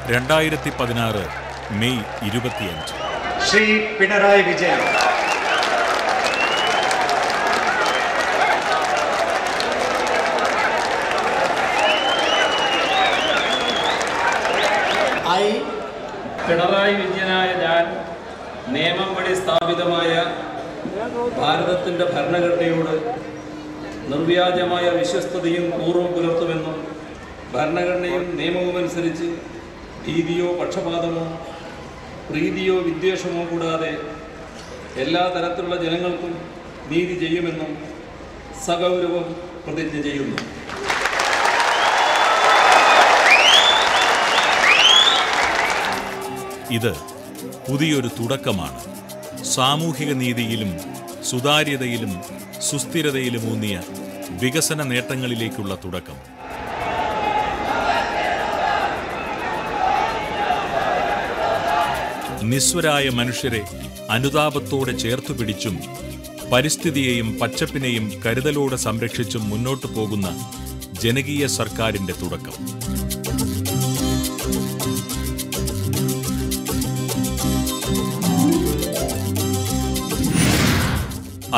2016 May 25. Shri Pinarayi Vijayan. Pinarayi വിജയനായ ഞാൻ നിയമം വഴി സ്ഥാപിതമായ ഭാരതത്തിൻ്റെ ഭരണഘടനയോട് നിർവ്യാജമായ വിശ്വസ്തതയും കൂറും പുലർത്തുമെന്നും ഭരണഘടനയും നിയമവുമനുസരിച്ച് ഭീതിയോ പക്ഷപാതമോ പ്രീതിയോ വിദ്വേഷമോ കൂടാതെ എല്ലാ തരത്തിലുള്ള ജനങ്ങൾക്കും നീതി ചെയ്യുമെന്നും സഗൗരവം പ്രതിജ്ഞ ചെയ്യുന്നു. ഇത് പുതിയൊരു തുടക്കമാണ്. സാമൂഹിക നീതിയിലും സുതാര്യതയിലും സുസ്ഥിരതയിലുമൂന്നിയ വികസന നേട്ടങ്ങളിലേക്കുള്ള തുടക്കം. നിസ്വരായ മനുഷ്യരെ അനുതാപത്തോടെ ചേർത്തുപിടിച്ചും പരിസ്ഥിതിയെയും പച്ചപ്പിനെയും കരുതലോടെ സംരക്ഷിച്ചും മുന്നോട്ടു പോകുന്ന ജനകീയ സർക്കാരിന്റെ തുടക്കം.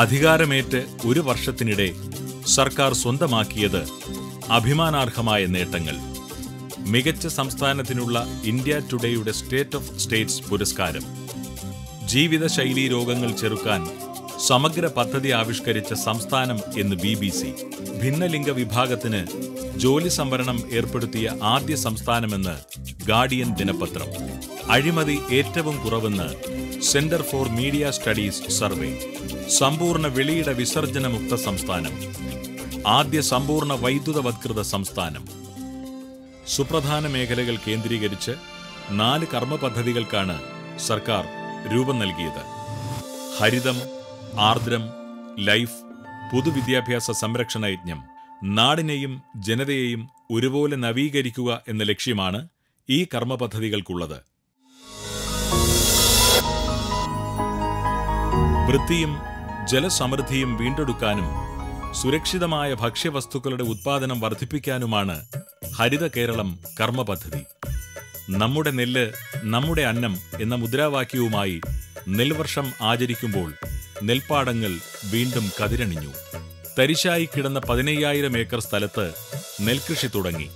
അധികാരമേറ്റ് ഒരു വർഷത്തിനിടെ സർക്കാർ സ്വന്തമാക്കിയത് അഭിമാനാർഹമായ നേട്ടങ്ങൾ. മികച്ച സംസ്ഥാനത്തിനുള്ള ഇന്ത്യ ടുഡേയുടെ സ്റ്റേറ്റ് ഓഫ് സ്റ്റേറ്റ്സ് പുരസ്കാരം, ജീവിതശൈലീ രോഗങ്ങൾ ചെറുക്കാൻ സമഗ്ര പദ്ധതി ആവിഷ്കരിച്ച സംസ്ഥാനം എന്ന് BBC, ഭിന്നലിംഗ വിഭാഗത്തിന് ജോലി സംവരണം ഏർപ്പെടുത്തിയ ആദ്യ സംസ്ഥാനമെന്ന് ഗാർഡിയൻ ദിനപത്രം, അഴിമതി ഏറ്റവും കുറവെന്ന് centre for media studies survey, സമ്പൂർണ്ണ വെളിയിട വിസർജനമുക്ത സംസ്ഥാനം, ആദ്യ സമ്പൂർണ്ണ വൈദ്യുതവത്കൃത സംസ്ഥാനം. സുപ്രധാന മേഖലകൾ കേന്ദ്രീകരിച്ച് 4 കർമ്മ പദ്ധതികൾക്കാണ് സർക്കാർ രൂപം നൽകിയത്. ഹരിതം, ആർദ്രം, ലൈഫ്, പൊതുവിദ്യാഭ്യാസ സംരക്ഷണ യജ്ഞം. നാടിനെയും ജനതയെയും ഒരുപോലെ നവീകരിക്കുക എന്ന ലക്ഷ്യമാണ് ഈ കർമ്മ പദ്ധതികൾക്കുള്ളത്. വൃത്തിയും ജലസമൃദ്ധിയും വീണ്ടെടുക്കാനും സുരക്ഷിതമായ ഭക്ഷ്യവസ്തുക്കളുടെ ഉത്പാദനം വർദ്ധിപ്പിക്കാനുമാണ് ഹരിത കേരളം കർമ്മ പദ്ധതി. നമ്മുടെ നെല്ല് നമ്മുടെ അന്നം എന്ന മുദ്രാവാക്യവുമായി നെൽവർഷം ആചരിക്കുമ്പോൾ നെൽപ്പാടങ്ങൾ വീണ്ടും കതിരണിഞ്ഞു. തരിശായി കിടന്ന 15,000 ഏക്കർ സ്ഥലത്ത് നെൽകൃഷി തുടങ്ങി.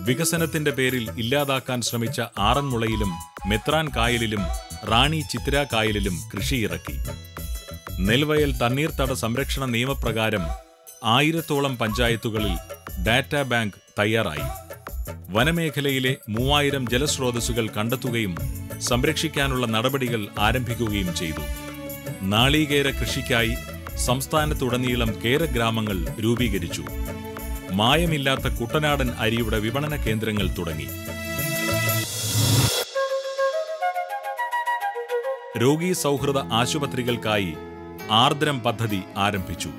വികസനത്തിന്റെ പേരിൽ ഇല്ലാതാക്കാൻ ശ്രമിച്ച ആറന്മുളയിലും മെത്രാൻ കായലിലും റാണി ചിത്തിര കായലിലും കൃഷിയിറക്കി. നെൽവയൽ തണ്ണീർത്തട സംരക്ഷണ നിയമപ്രകാരം 1000-ഓളം പഞ്ചായത്തുകളിൽ ഡാറ്റാ ബാങ്ക് തയ്യാറായി. വനമേഖലയിലെ 3000 ജലസ്രോതസ്സുകൾ കണ്ടെത്തുകയും സംരക്ഷിക്കാനുള്ള നടപടികൾ ആരംഭിക്കുകയും ചെയ്തു. നാളികേര കൃഷിക്കായി സംസ്ഥാനത്തുടനീളം കേരഗ്രാമങ്ങൾ രൂപീകരിച്ചു. മായമില്ലാത്ത കുട്ടനാടൻ അരിയുടെ വിപണന കേന്ദ്രങ്ങൾ തുടങ്ങി. രോഗീ സൗഹൃദ ആശുപത്രികൾക്കായി ആർദ്രം പദ്ധതി ആരംഭിച്ചു.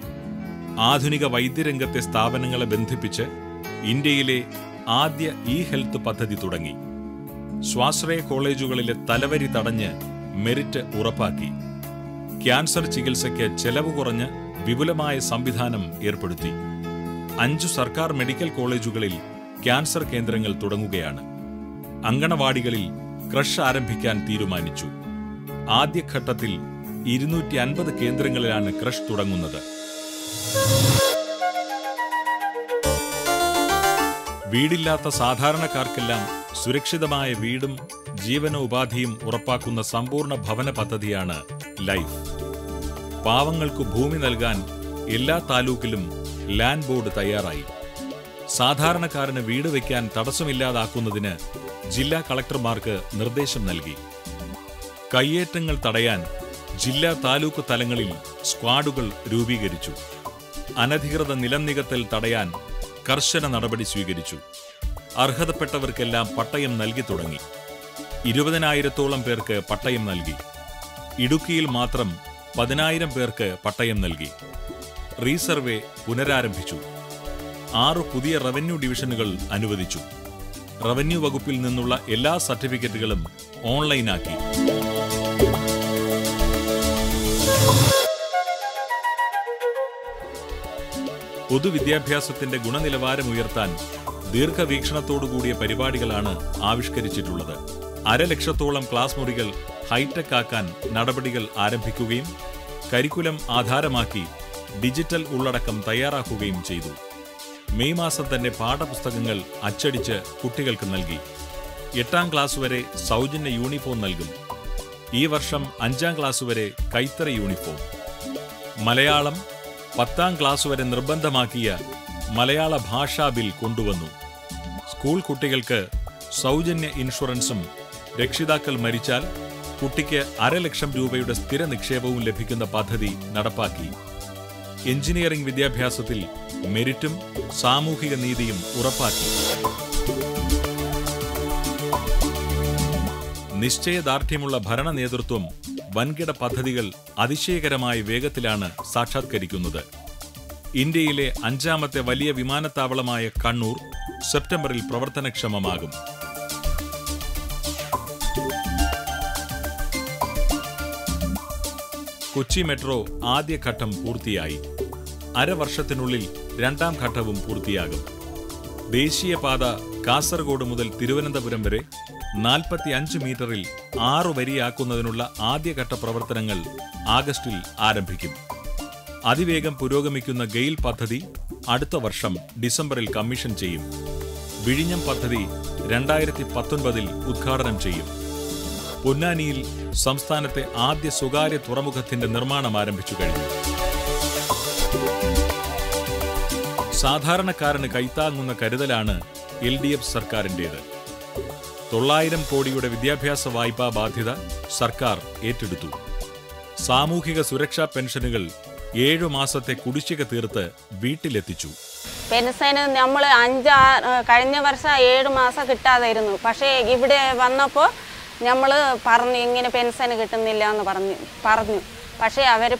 ആധുനിക വൈദ്യരംഗത്തെ സ്ഥാപനങ്ങളെ ബന്ധിപ്പിച്ച് ഇന്ത്യയിലെ ആദ്യ ഹെൽത്ത് പദ്ധതി തുടങ്ങി. സ്വാശ്രയ കോളേജുകളിലെ തലവരി തടഞ്ഞ് മെറിറ്റ് ഉറപ്പാക്കി. ക്യാൻസർ ചികിത്സയ്ക്ക് ചെലവ് കുറഞ്ഞ് വിപുലമായ സംവിധാനം ഏർപ്പെടുത്തി. 5 സർക്കാർ മെഡിക്കൽ കോളേജുകളിൽ ക്യാൻസർ കേന്ദ്രങ്ങൾ തുടങ്ങുകയാണ്. അങ്കണവാടികളിൽ ക്രഷ് ആരംഭിക്കാൻ തീരുമാനിച്ചു. ആദ്യഘട്ടത്തിൽ 250 കേന്ദ്രങ്ങളിലാണ് ക്രഷ് തുടങ്ങുന്നത്. വീടില്ലാത്ത സാധാരണക്കാർക്കെല്ലാം സുരക്ഷിതമായ വീടും ജീവനോപാധിയും ഉറപ്പാക്കുന്ന സമ്പൂർണ്ണ ഭവന പദ്ധതിയാണ് ലൈഫ്. പാവങ്ങൾക്ക് ഭൂമി നൽകാൻ എല്ലാ താലൂക്കിലും ലാൻഡ് ബോർഡ് തയ്യാറായി. സാധാരണക്കാരന് വീട് വയ്ക്കാൻ തടസ്സമില്ലാതാക്കുന്നതിന് ജില്ലാ കളക്ടർമാർക്ക് നിർദ്ദേശം നൽകി. കയ്യേറ്റങ്ങൾ തടയാൻ ജില്ലാ താലൂക്ക് തലങ്ങളിൽ സ്ക്വാഡുകൾ രൂപീകരിച്ചു. അനധികൃത നിലം നികത്തൽ തടയാൻ കർശന നടപടി സ്വീകരിച്ചു. അർഹതപ്പെട്ടവർക്കെല്ലാം പട്ടയം നൽകി തുടങ്ങി. 20,000-ഓളം പേർക്ക് പട്ടയം നൽകി. ഇടുക്കിയിൽ മാത്രം 10,000 പേർക്ക് പട്ടയം നൽകി. റീസർവേ പുനരാരംഭിച്ചു. 6 പുതിയ റവന്യൂ ഡിവിഷനുകൾ അനുവദിച്ചു. റവന്യൂ വകുപ്പിൽ നിന്നുള്ള എല്ലാ സർട്ടിഫിക്കറ്റുകളും ഓൺലൈനാക്കി. പൊതുവിദ്യാഭ്യാസത്തിന്റെ ഗുണനിലവാരം ഉയർത്താൻ ദീർഘവീക്ഷണത്തോടുകൂടിയ പരിപാടികളാണ് ആവിഷ്കരിച്ചിട്ടുള്ളത്. 1,00,000-ഓളം ക്ലാസ് മുറികൾ ഹൈടെക് ആക്കാൻ നടപടികൾ ആരംഭിക്കുകയും കരിക്കുലം ആധാരമാക്കി ഡിജിറ്റൽ ഉള്ളടക്കം തയ്യാറാക്കുകയും ചെയ്തു. മെയ് മാസം തന്നെ പാഠപുസ്തകങ്ങൾ അച്ചടിച്ച് കുട്ടികൾക്ക് നൽകി. 8ാം ക്ലാസ് വരെ സൗജന്യ യൂണിഫോം നൽകും. ഈ വർഷം 5ാം ക്ലാസ് വരെ കൈത്തറി യൂണിഫോം. മലയാളം 10ാം ക്ലാസ് വരെ നിർബന്ധമാക്കിയ മലയാള ഭാഷാ ബിൽ കൊണ്ടുവന്നു. സ്കൂൾ കുട്ടികൾക്ക് സൗജന്യ ഇൻഷുറൻസും രക്ഷിതാക്കൾ മരിച്ചാൽ കുട്ടിക്ക് 500,000 രൂപയുടെ സ്ഥിര നിക്ഷേപവും ലഭിക്കുന്ന പദ്ധതി നടപ്പാക്കി. എഞ്ചിനീയറിംഗ് വിദ്യാഭ്യാസത്തിൽ മെരിറ്റും സാമൂഹിക നീതിയും ഉറപ്പാക്കി. നിശ്ചയദാർഢ്യമുള്ള ഭരണ നേതൃത്വം വൻകിട പദ്ധതികൾ അതിശയകരമായ വേഗത്തിലാണ് സാക്ഷാത്കരിക്കുന്നത്. ഇന്ത്യയിലെ 5ാമത്തെ വലിയ വിമാനത്താവളമായ കണ്ണൂർ സെപ്റ്റംബറിൽ പ്രവർത്തനക്ഷമമാകും. കൊച്ചി മെട്രോ ആദ്യഘട്ടം പൂർത്തിയായി. അരവർഷത്തിനുള്ളിൽ 2ാം ഘട്ടവും പൂർത്തിയാകും. ദേശീയപാത കാസർഗോഡ് മുതൽ തിരുവനന്തപുരം വരെ 45 മീറ്ററിൽ 6 വരിയാക്കുന്നതിനുള്ള ആദ്യഘട്ട പ്രവർത്തനങ്ങൾ ആഗസ്റ്റിൽ ആരംഭിക്കും. അതിവേഗം പുരോഗമിക്കുന്ന ഗെയിൽ പദ്ധതി അടുത്ത വർഷം ഡിസംബറിൽ കമ്മീഷൻ ചെയ്യും. വിഴിഞ്ഞം പദ്ധതി 2019 ഉദ്ഘാടനം ചെയ്യും. പൊന്നാനിയിൽ സംസ്ഥാനത്തെ ആദ്യ സ്വകാര്യ തുറമുഖത്തിന്റെ നിർമ്മാണം ആരംഭിച്ചു കഴിഞ്ഞു. സാധാരണക്കാരന് കൈത്താങ്ങുന്ന കരുതലാണ് LDF സർക്കാരിന്റേത്. 900 കോടിയുടെ വിദ്യാഭ്യാസ വായ്പാ ബാധ്യത സർക്കാർ ഏറ്റെടുത്തു. സാമൂഹിക സുരക്ഷാ പെൻഷനുകൾ 7 മാസത്തെ കുടിശ്ശിക തീർത്ത് വീട്ടിലെത്തിച്ചു. പെൻഷന് നമ്മൾ കഴിഞ്ഞ വർഷം 7 മാസം കിട്ടാതായിരുന്നു. പക്ഷേ ഇവിടെ വന്നപ്പോൾ നമ്മൾ പറഞ്ഞു ഇങ്ങനെ പെൻഷൻ കിട്ടുന്നില്ല എന്ന് പറഞ്ഞു. പക്ഷേ അവർ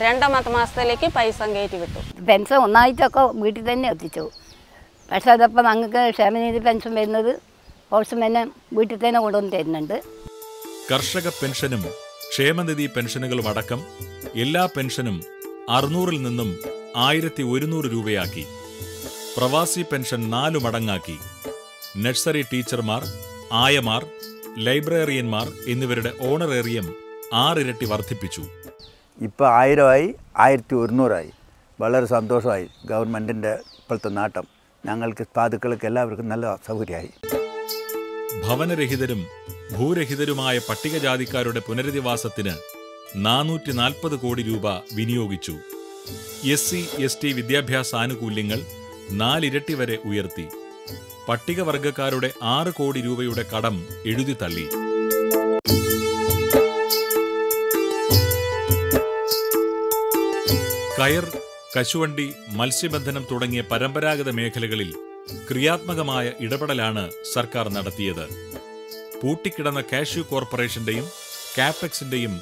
2 മാസത്തിലേക്ക് പൈസ കയറ്റി വിട്ടു. പെൻഷൻ ഒന്നായിട്ടൊക്കെ വീട്ടിൽ തന്നെ എത്തിച്ചു. പക്ഷേ അതപ്പോൾ ഞങ്ങൾക്ക് ക്ഷേമനിധി പെൻഷൻ വരുന്നത് ഓൾസം തന്നെ വീട്ടിൽ തന്നെ കൊണ്ടുവന്ന് തരുന്നുണ്ട്. കർഷക പെൻഷനും ക്ഷേമനിധി പെൻഷനുകളും അടക്കം എല്ലാ പെൻഷനും 600-ൽ നിന്നും 1,100 രൂപയാക്കി. പ്രവാസി പെൻഷൻ 4 മടങ്ങാക്കി. നഴ്സറി ടീച്ചർമാർ, ആയമാർ, ലൈബ്രറിയന്മാർ എന്നിവരുടെ ഓണറേറിയം 6 ഇരട്ടി വർദ്ധിപ്പിച്ചു. ഇപ്പോൾ 1000-ആയി, 1,100-ആയി. വളരെ സന്തോഷമായി. ഗവൺമെൻറ്റിൻ്റെ ഇപ്പോഴത്തെ നാട്ടം ഞങ്ങൾക്ക് സാധുക്കൾക്ക് എല്ലാവർക്കും നല്ല സൗകര്യമായി. ഭവനരഹിതരും ഭൂരഹിതരുമായ പട്ടികജാതിക്കാരുടെ പുനരധിവാസത്തിന് 440 കോടി രൂപ വിനിയോഗിച്ചു. SC/ST വിദ്യാഭ്യാസ ആനുകൂല്യങ്ങൾ 4 ഇരട്ടി വരെ ഉയർത്തി. പട്ടികവർഗക്കാരുടെ 6 കോടി രൂപയുടെ കടം എഴുതിത്തള്ളി. കയർ, കശുവണ്ടി, മത്സ്യബന്ധനം തുടങ്ങിയ പരമ്പരാഗത മേഖലകളിൽ ക്രിയാത്മകമായ ഇടപെടലാണ് സർക്കാർ നടത്തിയത്. പൂട്ടിക്കിടന്ന കാഷ്യൂ കോർപ്പറേഷന്റെയും കാപെക്സിന്റെയും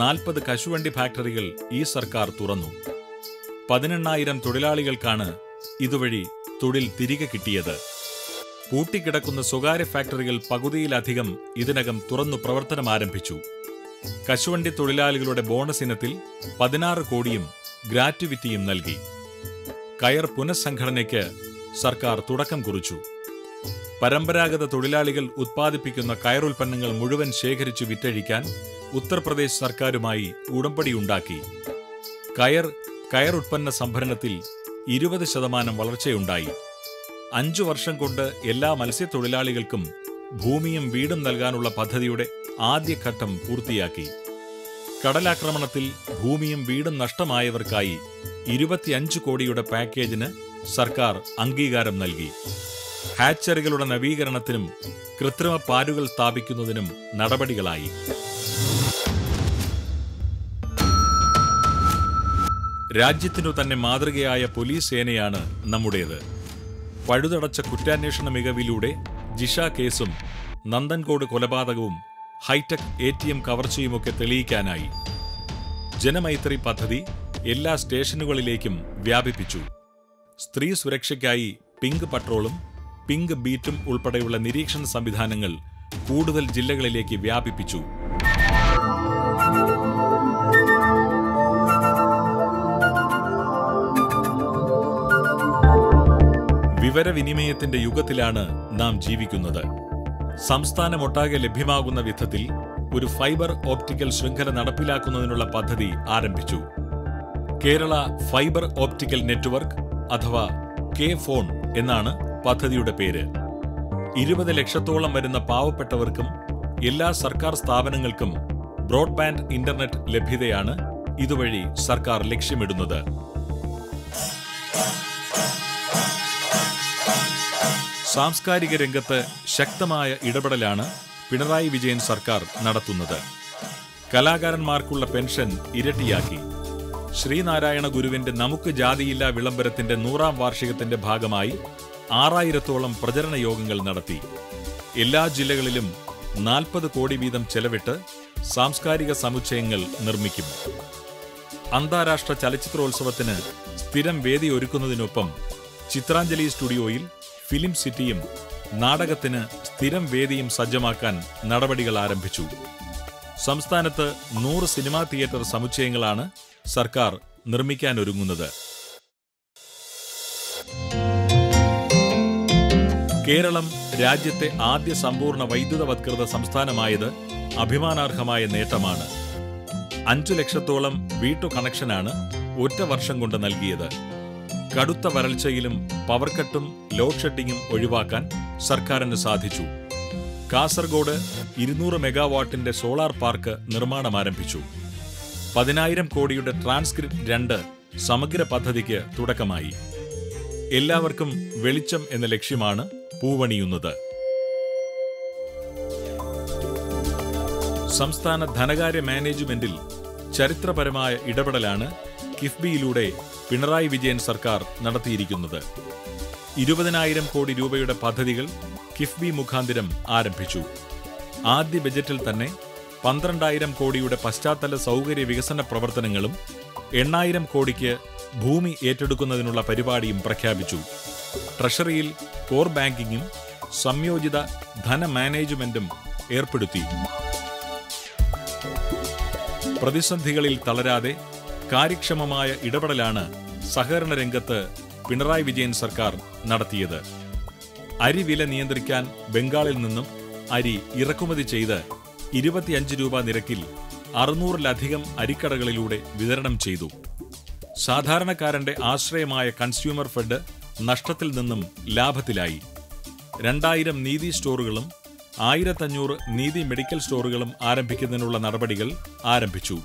40 കശുവണ്ടി ഫാക്ടറികൾ ഈ സർക്കാർ തുറന്നു. 18,000 തൊഴിലാളികൾക്കാണ് ഇതുവഴി തൊഴിൽ തിരികെ കിട്ടിയത്. പൂട്ടിക്കിടക്കുന്ന സ്വകാര്യ ഫാക്ടറികൾ പകുതിയിലധികം ഇതിനകം തുറന്നു പ്രവർത്തനം ആരംഭിച്ചു. കശുവണ്ടി തൊഴിലാളികളുടെ ബോണസ് ഇനത്തിൽ 16 കോടിയും ഗ്രാറ്റുവിറ്റിയും നൽകി. കയർ പുനഃസംഘടനയ്ക്ക് സർക്കാർ തുടക്കം കുറിച്ചു. പരമ്പരാഗത തൊഴിലാളികൾ ഉത്പാദിപ്പിക്കുന്ന കയറുൽപ്പന്നങ്ങൾ മുഴുവൻ ശേഖരിച്ചു വിറ്റഴിക്കാൻ ഉത്തർപ്രദേശ് സർക്കാരുമായി ഉടമ്പടിയുണ്ടാക്കി. കയറുൽപ്പന്ന സംഭരണത്തിൽ 20% വളർച്ചയുണ്ടായി. 5 വർഷം കൊണ്ട് എല്ലാ മത്സ്യത്തൊഴിലാളികൾക്കും ഭൂമിയും വീടും നൽകാനുള്ള പദ്ധതിയുടെ ആദ്യഘട്ടം പൂർത്തിയാക്കി. കടലാക്രമണത്തിൽ ഭൂമിയും വീടും നഷ്ടമായവർക്കായി 25 കോടിയുടെ പാക്കേജിന് സർക്കാർ അംഗീകാരം നൽകി. ഹാച്ചറികളുടെ നവീകരണത്തിനും കൃത്രിമ പാലുകൾ സ്ഥാപിക്കുന്നതിനും നടപടികളായി. രാജ്യത്തിനു തന്നെ മാതൃകയായ പോലീസ് സേനയാണ് നമ്മുടേത്. പഴുതടച്ച കുറ്റാന്വേഷണ മികവിലൂടെ ജിഷ കേസും നന്ദൻകോട് കൊലപാതകവും ഹൈടെക് ATM കവർച്ചയുമൊക്കെ തെളിയിക്കാനായി. ജനമൈത്രി പദ്ധതി എല്ലാ സ്റ്റേഷനുകളിലേക്കും വ്യാപിപ്പിച്ചു. സ്ത്രീ സുരക്ഷയ്ക്കായി പിങ്ക് പട്രോളും പിങ്ക് ബീറ്റും ഉൾപ്പെടെയുള്ള നിരീക്ഷണ സംവിധാനങ്ങൾ കൂടുതൽ ജില്ലകളിലേക്ക് വ്യാപിപ്പിച്ചു. വിവരവിനിമയത്തിന്റെ യുഗത്തിലാണ് നാം ജീവിക്കുന്നത്. സംസ്ഥാനമൊട്ടാകെ ലഭ്യമാകുന്ന വിധത്തിൽ ഒരു ഫൈബർ ഓപ്റ്റിക്കൽ ശൃംഖല നടപ്പിലാക്കുന്നതിനുള്ള പദ്ധതി ആരംഭിച്ചു. കേരള ഫൈബർ ഓപ്റ്റിക്കൽ നെറ്റ്വർക്ക് അഥവാ കെ-ഫോൺ എന്നാണ് പദ്ധതിയുടെ പേര്. 20 ലക്ഷത്തോളം വരുന്ന പാവപ്പെട്ടവർക്കും എല്ലാ സർക്കാർ സ്ഥാപനങ്ങൾക്കും ബ്രോഡ്ബാൻഡ് ഇന്റർനെറ്റ് ലഭ്യതയാണ് ഇതുവഴി സർക്കാർ ലക്ഷ്യമിടുന്നത്. സാംസ്കാരിക രംഗത്ത് ശക്തമായ ഇടപെടലാണ് പിണറായി വിജയൻ സർക്കാർ നടത്തുന്നത്. കലാകാരന്മാർക്കുള്ള പെൻഷൻ ഇരട്ടിയാക്കി. ശ്രീനാരായണ ഗുരുവിന്റെ നമുക്ക് ജാതിയില്ല വിളംബരത്തിന്റെ 100ാം വാർഷികത്തിന്റെ ഭാഗമായി 6000-ഓളം പ്രചരണ യോഗങ്ങൾ നടത്തി. എല്ലാ ജില്ലകളിലും 40 കോടി വീതം ചെലവിട്ട് സാംസ്കാരിക സമുച്ചയങ്ങൾ നിർമ്മിക്കും. അന്താരാഷ്ട്ര ചലച്ചിത്രോത്സവത്തിന് സ്ഥിരം വേദി ഒരുക്കുന്നതിനൊപ്പം ചിത്രാഞ്ജലി സ്റ്റുഡിയോയിൽ ഫിലിം സിറ്റിയും നാടകത്തിന് സ്ഥിരം വേദിയും സജ്ജമാക്കാൻ നടപടികൾ ആരംഭിച്ചു. സംസ്ഥാനത്ത് 100 സിനിമാ തിയേറ്റർ സമുച്ചയങ്ങളാണ് സർക്കാർ നിർമ്മിക്കാനൊരുങ്ങുന്നത്. കേരളം രാജ്യത്തെ ആദ്യ സമ്പൂർണ്ണ വൈദ്യുതവത്കൃത സംസ്ഥാനമായത് അഭിമാനാർഹമായ നേട്ടമാണ്. 5 ലക്ഷത്തോളം വീട്ടു കണക്ഷനാണ് ഒറ്റ വർഷം കൊണ്ട് നൽകിയത്. കടുത്ത വരൾച്ചയിലും പവർ കട്ടും ലോഡ് ഷെഡിങ്ങും ഒഴിവാക്കാൻ സർക്കാരിന് സാധിച്ചു. കാസർഗോഡ് 200 മെഗാവാട്ടിന്റെ സോളാർ പാർക്ക് നിർമ്മാണം ആരംഭിച്ചു. 10,000 കോടിയുടെ ട്രാൻസ്ക്രിപ്റ്റ് 2 സമഗ്ര പദ്ധതിക്ക് തുടക്കമായി. എല്ലാവർക്കും വെളിച്ചം എന്ന ലക്ഷ്യമാണ് പൂവണിയുന്നത്. സംസ്ഥാന ധനകാര്യ മാനേജ്മെന്റിൽ ചരിത്രപരമായ ഇടപെടലാണ് കിഫ്ബിയിലൂടെ പിണറായി വിജയൻ സർക്കാർ നടത്തിയിരിക്കുന്നത്. 20,000 കോടി രൂപയുടെ പദ്ധതികൾ കിഫ്ബി മുഖാന്തിരം ആരംഭിച്ചു. ആദ്യ ബജറ്റിൽ തന്നെ 12,000 കോടിയുടെ പശ്ചാത്തല സൗകര്യ വികസന പ്രവർത്തനങ്ങളും 8,000 കോടിക്ക് ഭൂമി ഏറ്റെടുക്കുന്നതിനുള്ള പരിപാടിയും പ്രഖ്യാപിച്ചു. ട്രഷറിയിൽ കോർ ബാങ്കിങ്ങും സംയോജിത ധന മാനേജ്മെന്റും ഏർപ്പെടുത്തി. പ്രതിസന്ധികളിൽ തളരാതെ കാര്യക്ഷമമായ ഇടപെടലാണ് സഹകരണ രംഗത്ത് പിണറായി വിജയൻ സർക്കാർ നടത്തിയത്. അരി വില നിയന്ത്രിക്കാൻ ബംഗാളിൽ നിന്നും അരി ഇറക്കുമതി ചെയ്ത് 25 രൂപ നിരക്കിൽ 600-ലധികം അരിക്കടകളിലൂടെ വിതരണം ചെയ്തു. സാധാരണക്കാരന്റെ ആശ്രയമായ കൺസ്യൂമർ ഫെഡ് നഷ്ടത്തിൽ നിന്നും ലാഭത്തിലായി. 2000 നീതി സ്റ്റോറുകളും 1500 നീതി മെഡിക്കൽ സ്റ്റോറുകളും ആരംഭിക്കുന്നതിനുള്ള നടപടികൾ ആരംഭിച്ചു.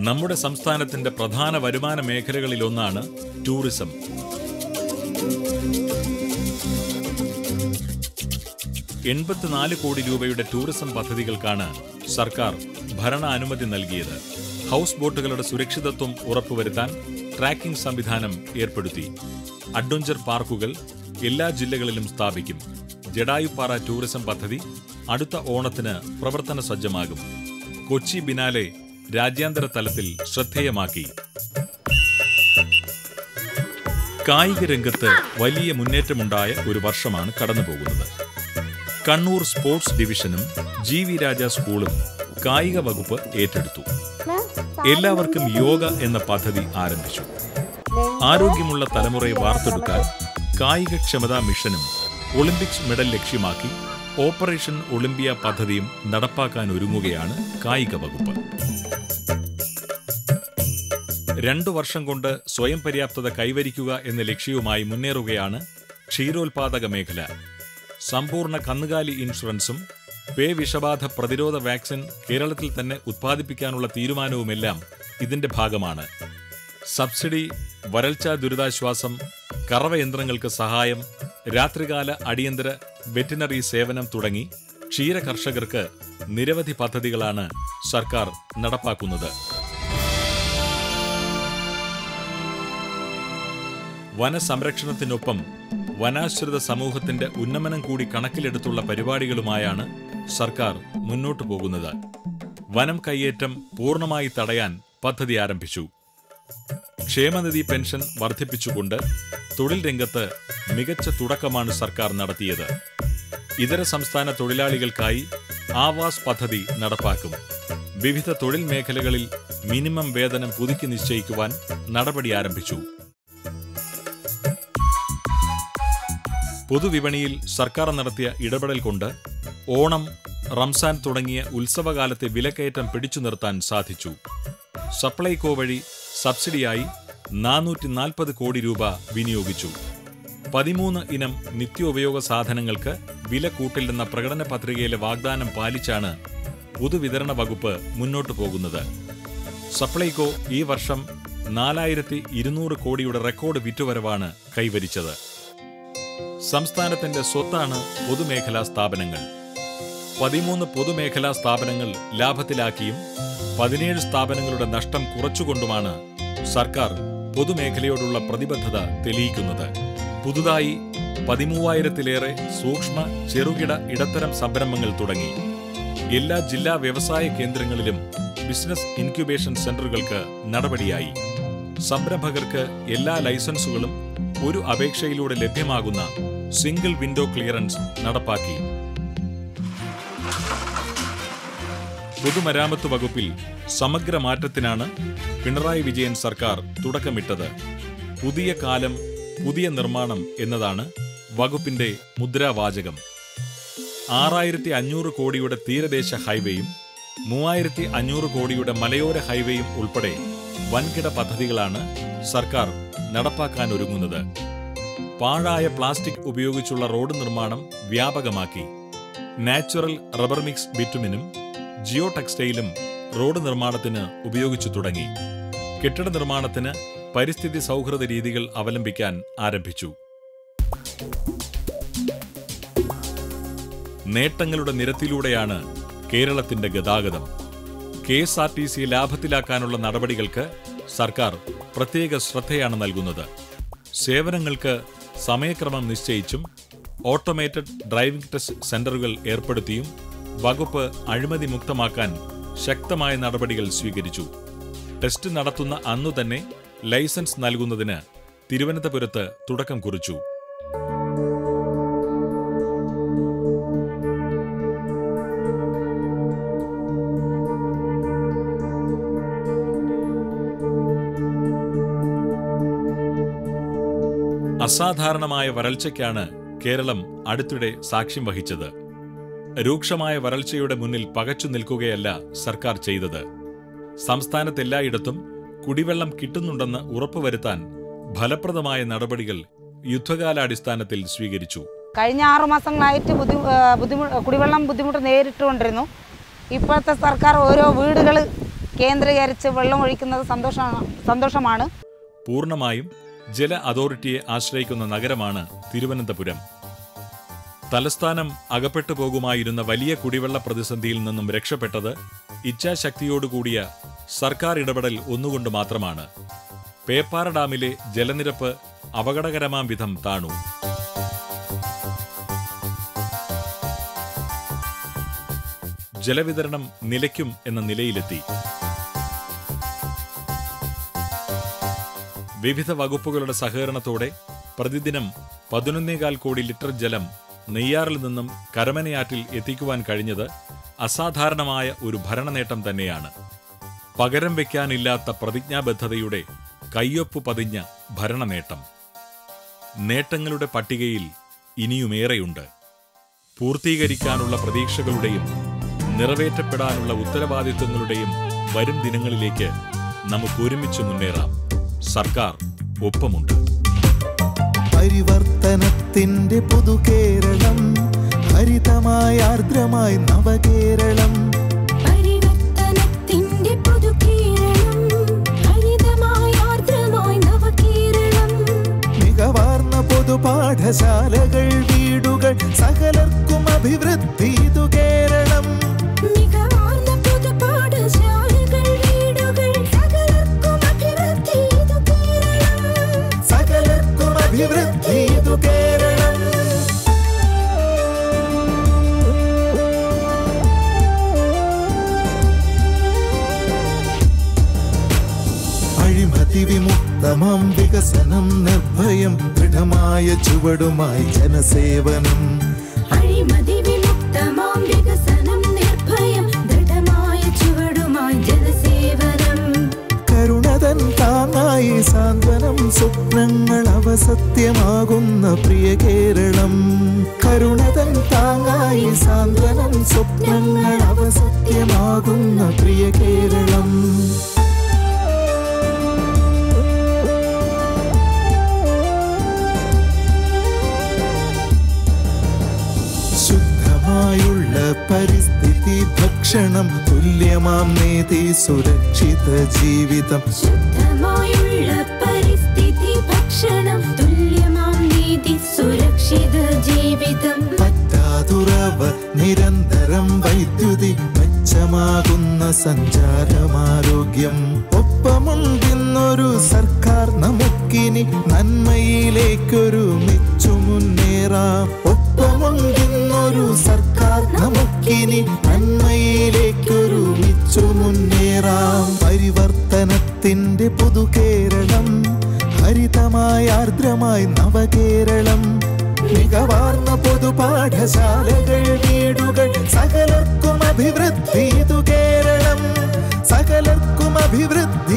നമ്മുടെ സംസ്ഥാനത്തിന്റെ പ്രധാന വരുമാന മേഖലകളിലൊന്നാണ് ടൂറിസം. $84 കോടി രൂപയുടെ ടൂറിസം പദ്ധതികൾക്കാണ് സർക്കാർ ഭരണ അനുമതി നൽകിയത്. ഹൗസ് ബോട്ടുകളുടെ സുരക്ഷിതത്വം ഉറപ്പുവരുത്താൻ ട്രാക്കിംഗ് സംവിധാനം ഏർപ്പെടുത്തി. അഡ്വഞ്ചർ പാർക്കുകൾ എല്ലാ ജില്ലകളിലും സ്ഥാപിക്കും. ജഡായുപ്പാറ ടൂറിസം പദ്ധതി അടുത്ത ഓണത്തിന് പ്രവർത്തന സജ്ജമാകും. കൊച്ചി ബിനാലെ രാജ്യാന്തര തലത്തിൽ ശ്രദ്ധേയമാക്കി. കായിക രംഗത്ത് വലിയ മുന്നേറ്റമുണ്ടായ ഒരു വർഷമാണ് കടന്നുപോകുന്നത്. കണ്ണൂർ സ്പോർട്സ് ഡിവിഷനും GV രാജ സ്കൂളും കായിക വകുപ്പ് ഏറ്റെടുത്തു. എല്ലാവർക്കും യോഗ എന്ന പദ്ധതി ആരംഭിച്ചു. ആരോഗ്യമുള്ള തലമുറയെ വാർത്തെടുക്കാൻ കായികക്ഷമതാ മിഷനും ഒളിമ്പിക്സ് മെഡൽ ലക്ഷ്യമാക്കി ഓപ്പറേഷൻ ഒളിമ്പിയ പദ്ധതിയും നടപ്പാക്കാൻ ഒരുങ്ങുകയാണ് കായിക വകുപ്പ്. 2 വർഷം കൊണ്ട് സ്വയം പര്യാപ്തത കൈവരിക്കുക എന്ന ലക്ഷ്യവുമായി മുന്നേറുകയാണ് ക്ഷീരോത്പാദക മേഖല. സമ്പൂർണ്ണ കന്നുകാലി ഇൻഷുറൻസും വിഷബാധ പ്രതിരോധ വാക്സിൻ കേരളത്തിൽ തന്നെ ഉത്പാദിപ്പിക്കാനുള്ള തീരുമാനവുമെല്ലാം ഇതിന്റെ ഭാഗമാണ്. സബ്സിഡി, വരൾച്ചാ ദുരിതാശ്വാസം, കറവ യന്ത്രങ്ങൾക്ക് സഹായം, രാത്രികാല അടിയന്തര വെറ്റിനറി സേവനം തുടങ്ങി ക്ഷീര കർഷകർക്ക് നിരവധി പദ്ധതികളാണ് സർക്കാർ നടപ്പാക്കുന്നത്. വനസംരക്ഷണത്തിനൊപ്പം വനാശ്രിത സമൂഹത്തിന്റെ ഉന്നമനം കൂടി കണക്കിലെടുത്തുള്ള പരിപാടികളുമായാണ് സർക്കാർ മുന്നോട്ടു പോകുന്നത്. വനം കയ്യേറ്റം പൂർണ്ണമായി തടയാൻ പദ്ധതി ആരംഭിച്ചു. ക്ഷേമനിധി പെൻഷൻ വർദ്ധിപ്പിച്ചുകൊണ്ട് തൊഴിൽ രംഗത്ത് മികച്ച തുടക്കമാണ് സർക്കാർ നടത്തിയത്. ഇതര സംസ്ഥാന തൊഴിലാളികൾക്കായി ആവാസ് പദ്ധതി നടപ്പാക്കും. വിവിധ തൊഴിൽ മേഖലകളിൽ മിനിമം വേതനം പുതുക്കി നിശ്ചയിക്കുവാൻ നടപടി ആരംഭിച്ചു. പൊതുവിപണിയിൽ സർക്കാർ നടത്തിയ ഇടപെടൽ കൊണ്ട് ഓണം, റംസാൻ തുടങ്ങിയ ഉത്സവകാലത്തെ വിലക്കയറ്റം പിടിച്ചു നിർത്താൻ സാധിച്ചു. സപ്ലൈകോ വഴി സബ്സിഡിയായി 440 കോടി രൂപ വിനിയോഗിച്ചു. 13 ഇനം നിത്യോപയോഗ സാധനങ്ങൾക്ക് വില കൂട്ടില്ലെന്ന പ്രകടന പത്രികയിലെ വാഗ്ദാനം പാലിച്ചാണ് പൊതുവിതരണ വകുപ്പ് മുന്നോട്ടു പോകുന്നത്. സപ്ലൈകോ ഈ വർഷം 4200 കോടിയുടെ റെക്കോർഡ് വിറ്റുവരവാണ് കൈവരിച്ചത്. സംസ്ഥാനത്തിന്റെ സ്വത്താണ് പൊതുമേഖലാ സ്ഥാപനങ്ങൾ. 13 പൊതുമേഖലാ സ്ഥാപനങ്ങൾ ലാഭത്തിലാക്കിയും 17 സ്ഥാപനങ്ങളുടെ നഷ്ടം കുറച്ചുകൊണ്ടുമാണ് സർക്കാർ പൊതുമേഖലയോടുള്ള പ്രതിബദ്ധത തെളിയിക്കുന്നത്. പുതുതായി 13,000-ലേറെ സൂക്ഷ്മ, ചെറുകിട, ഇടത്തരം സംരംഭങ്ങൾ തുടങ്ങി. എല്ലാ ജില്ലാ വ്യവസായ കേന്ദ്രങ്ങളിലും ബിസിനസ് ഇൻക്യുബേഷൻ സെന്ററുകൾക്ക് നടപടിയായി. സംരംഭകർക്ക് എല്ലാ ലൈസൻസുകളും ഒരു അപേക്ഷയിലൂടെ ലഭ്യമാകുന്ന സിംഗിൾ വിൻഡോ ക്ലിയറൻസ് നടപ്പാക്കി. പൊതുമരാമത്ത് വകുപ്പിൽ സമഗ്ര മാറ്റത്തിനാണ് പിണറായി വിജയൻ സർക്കാർ തുടക്കമിട്ടത്. പുതിയ കാലം, പുതിയ നിർമ്മാണം എന്നതാണ് വകുപ്പിന്റെ മുദ്രാവാചകം. 6500 കോടിയുടെ തീരദേശ ഹൈവേയും 3500 കോടിയുടെ മലയോര ഹൈവേയും ഉൾപ്പെടെ വൻകിട പദ്ധതികളാണ് സർക്കാർ നടപ്പാക്കാനൊരുങ്ങുന്നത്. പാഴായ പ്ലാസ്റ്റിക് ഉപയോഗിച്ചുള്ള റോഡ് നിർമ്മാണം വ്യാപകമാക്കി. നാച്ചുറൽ റബ്ബർ മിക്സ് ബിറ്റുമിനും ജിയോ ടെക്സ്റ്റൈലും റോഡ് നിർമ്മാണത്തിന് ഉപയോഗിച്ചു തുടങ്ങി. കെട്ടിട നിർമ്മാണത്തിന് പരിസ്ഥിതി സൗഹൃദ രീതികൾ അവലംബിക്കാൻ ആരംഭിച്ചു. നേട്ടങ്ങളുടെ നിരത്തിലൂടെയാണ് കേരളത്തിന്റെ ഗതാഗതം. KSRTC ലാഭത്തിലാക്കാനുള്ള നടപടികൾക്ക് സർക്കാർ പ്രത്യേക ശ്രദ്ധയാണ് നൽകുന്നത്. സേവനങ്ങൾക്ക് സമയക്രമം നിശ്ചയിച്ചും ഓട്ടോമേറ്റഡ് ഡ്രൈവിംഗ് ടെസ്റ്റ് സെന്ററുകൾ ഏർപ്പെടുത്തിയും വകുപ്പ് അഴിമതി മുക്തമാക്കാൻ ശക്തമായ നടപടികൾ സ്വീകരിച്ചു. ടെസ്റ്റ് നടത്തുന്ന അന്നു തന്നെ ലൈസൻസ് നൽകുന്നതിന് തിരുവനന്തപുരത്ത് തുടക്കം കുറിച്ചു. അസാധാരണമായ വരൾച്ചയ്ക്കാണ് കേരളം അടുത്തിടെ സാക്ഷ്യം വഹിച്ചത്. രൂക്ഷമായ വരൾച്ചയുടെ മുന്നിൽ പകച്ചു നിൽക്കുകയല്ല സർക്കാർ ചെയ്തത്. സംസ്ഥാനത്തെല്ലായിടത്തും കുടിവെള്ളം കിട്ടുന്നുണ്ടെന്ന് ഉറപ്പുവരുത്താൻ ഫലപ്രദമായ നടപടികൾ യുദ്ധകാലാടിസ്ഥാനത്തിൽ സ്വീകരിച്ചു. കഴിഞ്ഞ 6 മാസങ്ങളായിട്ട് കുടിവെള്ളം ബുദ്ധിമുട്ട് നേരിട്ടുകൊണ്ടിരുന്നു. ഇപ്പോഴത്തെ സർക്കാർ ഓരോ വീടുകൾ കേന്ദ്രീകരിച്ച് വെള്ളം ഒഴിക്കുന്നത് സന്തോഷമാണ്. പൂർണ്ണമായും ജല അതോറിറ്റിയെ ആശ്രയിക്കുന്ന നഗരമാണ് തിരുവനന്തപുരം. തലസ്ഥാനം അകപ്പെട്ടു പോകുമായിരുന്ന വലിയ കുടിവെള്ള പ്രതിസന്ധിയിൽ നിന്നും രക്ഷപ്പെട്ടത് ഇച്ഛാശക്തിയോടുകൂടിയ സർക്കാർ ഇടപെടൽ ഒന്നുകൊണ്ട് മാത്രമാണ്. പേപ്പാറ ഡാമിലെ ജലനിരപ്പ് അപകടകരമാം വിധം താണു. ജലവിതരണം നിലയ്ക്കും എന്ന നിലയിലെത്തി. വിവിധ വകുപ്പുകളുടെ സഹകരണത്തോടെ പ്രതിദിനം 11.25 കോടി ലിറ്റർ ജലം നെയ്യാറിൽ നിന്നും കരമനയാറ്റിൽ എത്തിക്കുവാൻ കഴിഞ്ഞത് അസാധാരണമായ ഒരു ഭരണനേട്ടം തന്നെയാണ്. പകരം വയ്ക്കാനില്ലാത്ത പ്രതിജ്ഞാബദ്ധതയുടെ കയ്യൊപ്പ് പതിഞ്ഞ ഭരണനേട്ടം. നേട്ടങ്ങളുടെ പട്ടികയിൽ ഇനിയുമേറെയുണ്ട്. പൂർത്തീകരിക്കാനുള്ള പ്രതീക്ഷകളുടെയും നിറവേറ്റപ്പെടാനുള്ള ഉത്തരവാദിത്വങ്ങളുടെയും വരും ദിനങ്ങളിലേക്ക് നമുക്കൊരുമിച്ച് മുന്നേറാം. സർക്കാർ ഒപ്പമുണ്ട്. പരിവർത്തനത്തിന്റെ പുതുകേരളം, ഹരിതമായ ആർദ്രമായി നവകേരളം. പരിവർത്തനത്തിന്റെ പുതുകേരളം, ഹരിതമായ ആർദ്രമായി നവകേരളം. മികവാർന്ന പൊതുപാഠശാലകൾ, വീടുകൾ, സകലർക്കും അഭിവൃദ്ധി ഇതു കേരളം. മികവാർന്ന പൊതുപാഠശാലകൾ, വീടുകൾ, സകലർക്കും അഭിവൃദ്ധി ഇതു കേരളം. സകലർക്കും അഭിവൃദ്ധി ഇതു കേരളം. അഴിമതി വിമുക്തമാം വികസനം, നിർഭയം ദൃഢമായ ചുവടുമായി ജനസേവനം. അഴിമതി വിമുക്തമാം വികസനം, നിർഭയം ദൃഢമായ ചുവടുമായി ജനസേവനം. കരുണതൻ താങ്ങായി സാന്ത്വനം, സ്വപ്നങ്ങൾ അവസത്യമാകുന്ന പ്രിയ കേരളം. പരിസ്ഥിതി ഭക്ഷണം തുല്യമാം നീതി സുരക്ഷിത ജീവിതം ശുദ്ധമായുള്ള പരിസ്ഥിതി ഭക്ഷണം തുല്യമാം നീതി സുരക്ഷിത ജീവിതം പറ്റാതുറവ നിരന്തരം വൈദ്യുതി മെച്ചമാകുന്ന സഞ്ചാരമാരോഗ്യം ഒപ്പമുണ്ടിന്നൊരു സർക്കാർ നമുക്കിനി നന്മയിലേക്കൊരു മിച്ചു മുന്നേറാം ഒപ്പമുണ്ടിന്നൊരു സർക്കാർ നമുക്കിനി നന്മയിലേക്കൊരു മിച്ചു മുന്നേറാം പരിവർത്തനത്തിന്റെ പുതുകേരളം ഹരിതമായ ആർദ്രമായി നവകേരളം മികവാർന്ന പൊതുപാഠശാലകൾ വീടുകൾ സകലർക്കും അഭിവൃദ്ധി ഇതു കേരളം സകലർക്കും അഭിവൃദ്ധി